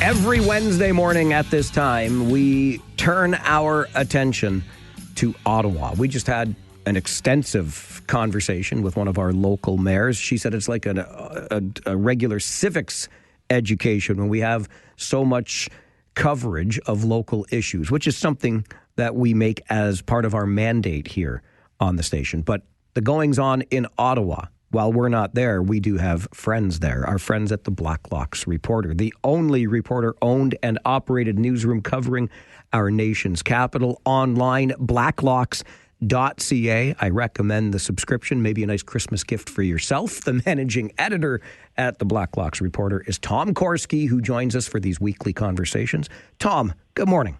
Every Wednesday morning at this time, we turn our attention to Ottawa. We just had an extensive conversation with one of our local mayors. She said it's like a regular civics education when we have so much coverage of local issues, which is something that we make as part of our mandate here on the station. But the goings-on in Ottawa, while we're not there, we do have friends there. Our friends at the Blacklocks Reporter, the only reporter-owned and operated newsroom covering our nation's capital. Online, blacklocks.ca. I recommend the subscription, maybe a nice Christmas gift for yourself. The managing editor at the Blacklocks Reporter is Tom Korski, who joins us for these weekly conversations. Tom, good morning.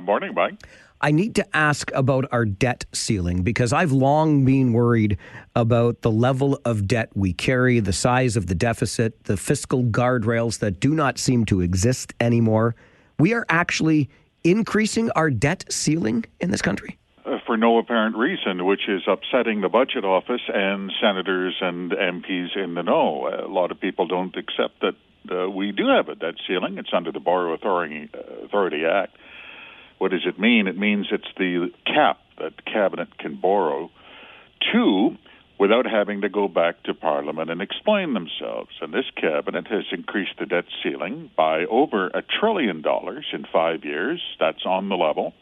Morning, Mike. I need to ask about our debt ceiling because I've long been worried about the level of debt we carry, the size of the deficit, the fiscal guardrails that do not seem to exist anymore. We are actually increasing our debt ceiling in this country? For no apparent reason, which is upsetting the budget office and senators and MPs in the know. A lot of people don't accept that we do have a debt ceiling. It's under the Borrow Authority Act. What does it mean? It means it's the cap that Cabinet can borrow to without having to go back to Parliament and explain themselves. And this Cabinet has increased the debt ceiling by over $1 trillion in 5 years. That's on the level.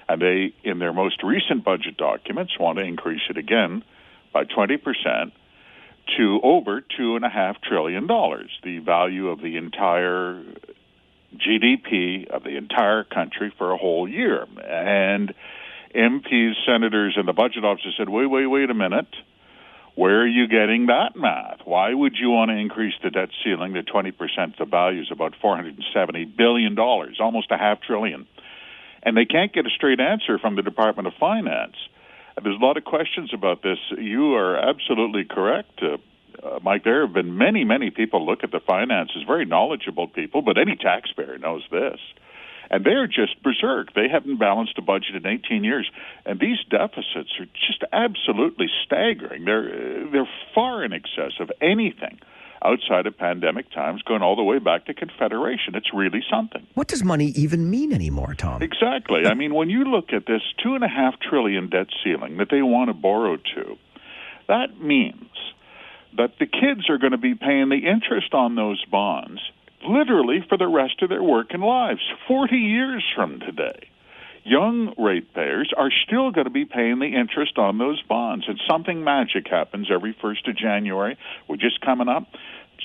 And they, in their most recent budget documents, want to increase it again by 20% to over $2.5 trillion, the value of the entire GDP of the entire country for a whole year. And MPs, senators, and the budget office said, wait a minute. Where are you getting that math? Why would you want to increase the debt ceiling to 20%? The value is about $470 billion, almost $500 billion. And they can't get a straight answer from the Department of Finance. There's a lot of questions about this. You are absolutely correct, Mike. There have been many people look at the finances, very knowledgeable people, but any taxpayer knows this. And they're just berserk. They haven't balanced a budget in 18 years. And these deficits are just absolutely staggering. They're far in excess of anything outside of pandemic times, going all the way back to Confederation. It's really something. What does money even mean anymore, Tom? Exactly. I mean, when you look at this $2.5 trillion debt ceiling that they want to borrow to, that means that the kids are going to be paying the interest on those bonds literally for the rest of their working lives, 40 years from today. Young ratepayers are still going to be paying the interest on those bonds, and something magic happens every 1st of January. We're just coming up.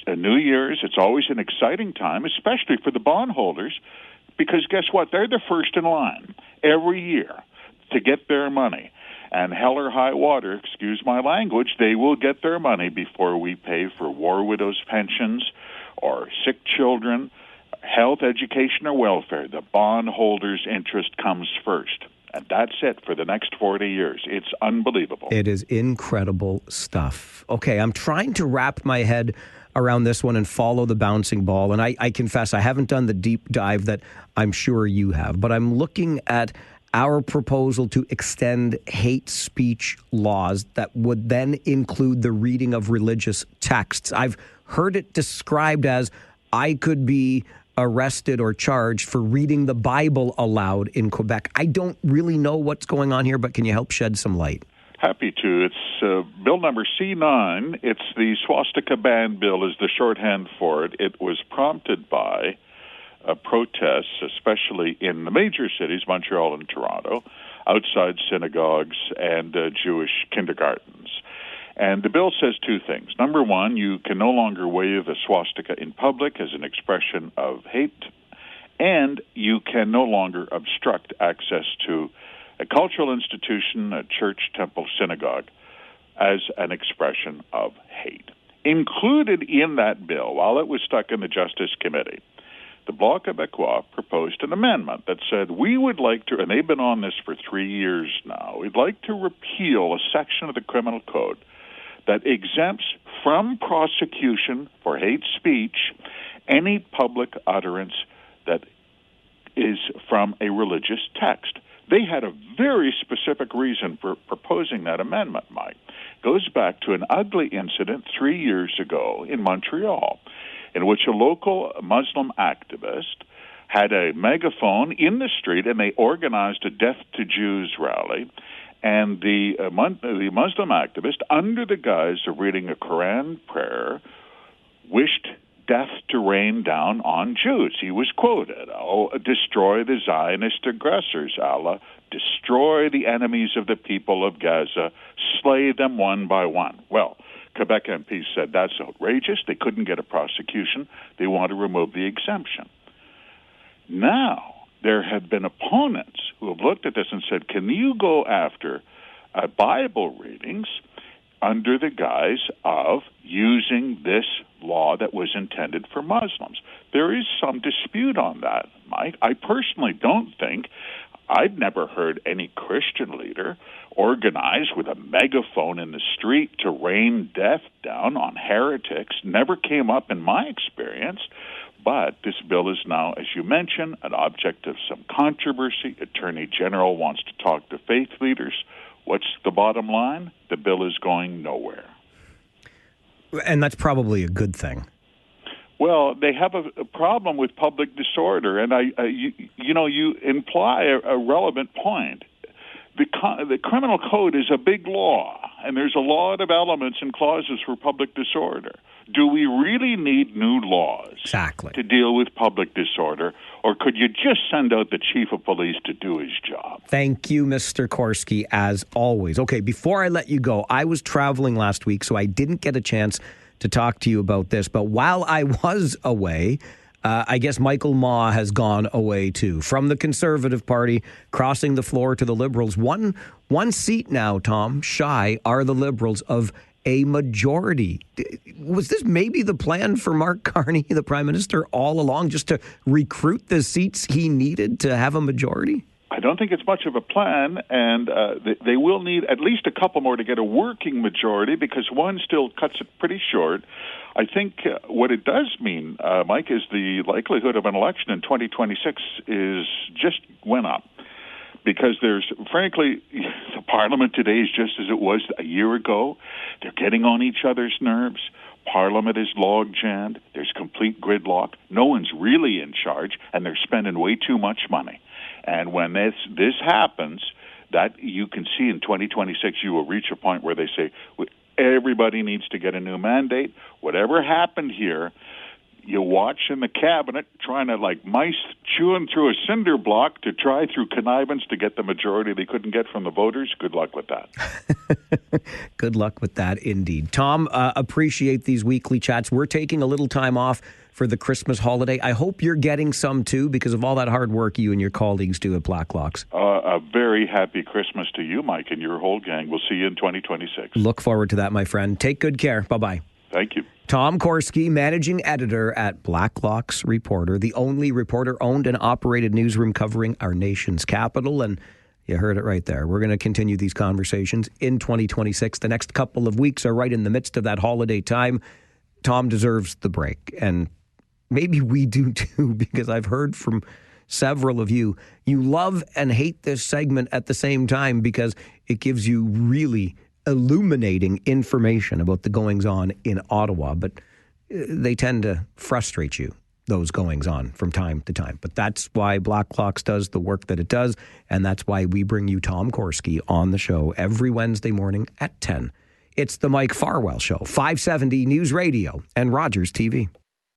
New Year's, it's always an exciting time, especially for the bondholders, because guess what? They're the first in line every year to get their money. And hell or high water, excuse my language, they will get their money before we pay for war widows' pensions or sick children, health, education, or welfare. The bondholders' interest comes first. And that's it for the next 40 years. It's unbelievable. It is incredible stuff. Okay, I'm trying to wrap my head around this one and follow the bouncing ball. And I confess, I haven't done the deep dive that I'm sure you have. But I'm looking at our proposal to extend hate speech laws that would then include the reading of religious texts. I've heard it described as I could be arrested or charged for reading the Bible aloud in Quebec. I don't really know what's going on here, but can you help shed some light? Happy to. It's bill number C9. It's the swastika ban bill is the shorthand for it. It was prompted by protests, especially in the major cities, Montreal and Toronto, outside synagogues and Jewish kindergartens. And the bill says two things. Number one, you can no longer wave a swastika in public as an expression of hate, and you can no longer obstruct access to a cultural institution, a church, temple, synagogue, as an expression of hate. Included in that bill, while it was stuck in the Justice Committee, the Bloc Québécois proposed an amendment that said we would like to, and they've been on this for 3 years now, we'd like to repeal a section of the criminal code that exempts from prosecution for hate speech any public utterance that is from a religious text. They had a very specific reason for proposing that amendment, Mike. It goes back to an ugly incident 3 years ago in Montreal. in which a local Muslim activist had a megaphone in the street, and they organized a Death to Jews rally. And the Muslim activist, under the guise of reading a Quran prayer, wished death to rain down on Jews. He was quoted, "Oh, destroy the Zionist aggressors, Allah. Destroy the enemies of the people of Gaza. Slay them one by one." Well, Quebec MPs said that's outrageous. They couldn't get a prosecution. They want to remove the exemption. Now, there have been opponents who have looked at this and said, can you go after Bible readings under the guise of using this law that was intended for Muslims? There is some dispute on that, Mike. I personally don't think, I've never heard any Christian leader organize with a megaphone in the street to rain death down on heretics. Never came up in my experience. But this bill is now, as you mentioned, an object of some controversy. Attorney General wants to talk to faith leaders. What's the bottom line? The bill is going nowhere. And that's probably a good thing. Well, they have a problem with public disorder, and you imply a relevant point. The criminal code is a big law, and there's a lot of elements and clauses for public disorder. Do we really need new laws to deal with public disorder, or could you just send out the chief of police to do his job? Thank you, Mr. Korski, as always. Okay, before I let you go, I was traveling last week, so I didn't get a chance to talk to you about this. But while I was away, I guess Michael Maw has gone away too. From the Conservative Party, crossing the floor to the Liberals. One seat now, Tom, shy are the Liberals of a majority. Was this maybe the plan for Mark Carney, the Prime Minister, all along, just to recruit the seats he needed to have a majority? I don't think it's much of a plan, and they will need at least a couple more to get a working majority, because one still cuts it pretty short. I think what it does mean, Mike, is the likelihood of an election in 2026 is just went up. Because there's, frankly, the Parliament today is just as it was a year ago. They're getting on each other's nerves. Parliament is log-jammed. There's complete gridlock. No one's really in charge, and they're spending way too much money. And when this happens, that you can see in 2026, you will reach a point where they say, everybody needs to get a new mandate. Whatever happened here, you watch in the cabinet trying to, like mice chewing through a cinder block to try through connivance to get the majority they couldn't get from the voters. Good luck with that. Good luck with that, indeed. Tom, appreciate these weekly chats. We're taking a little time off for the Christmas holiday. I hope you're getting some, too, because of all that hard work you and your colleagues do at Blacklocks. A very happy Christmas to you, Mike, and your whole gang. We'll see you in 2026. Look forward to that, my friend. Take good care. Bye-bye. Thank you. Tom Korski, managing editor at Blacklocks Reporter, the only reporter-owned and operated newsroom covering our nation's capital. And you heard it right there. We're going to continue these conversations in 2026. The next couple of weeks are right in the midst of that holiday time. Tom deserves the break. And maybe we do too, because I've heard from several of you, you love and hate this segment at the same time because it gives you really illuminating information about the goings-on in Ottawa, but they tend to frustrate you, those goings-on, from time to time. But that's why Blacklocks does the work that it does, and that's why we bring you Tom Korski on the show every Wednesday morning at 10. It's the Mike Farwell Show, 570 News Radio and Rogers TV.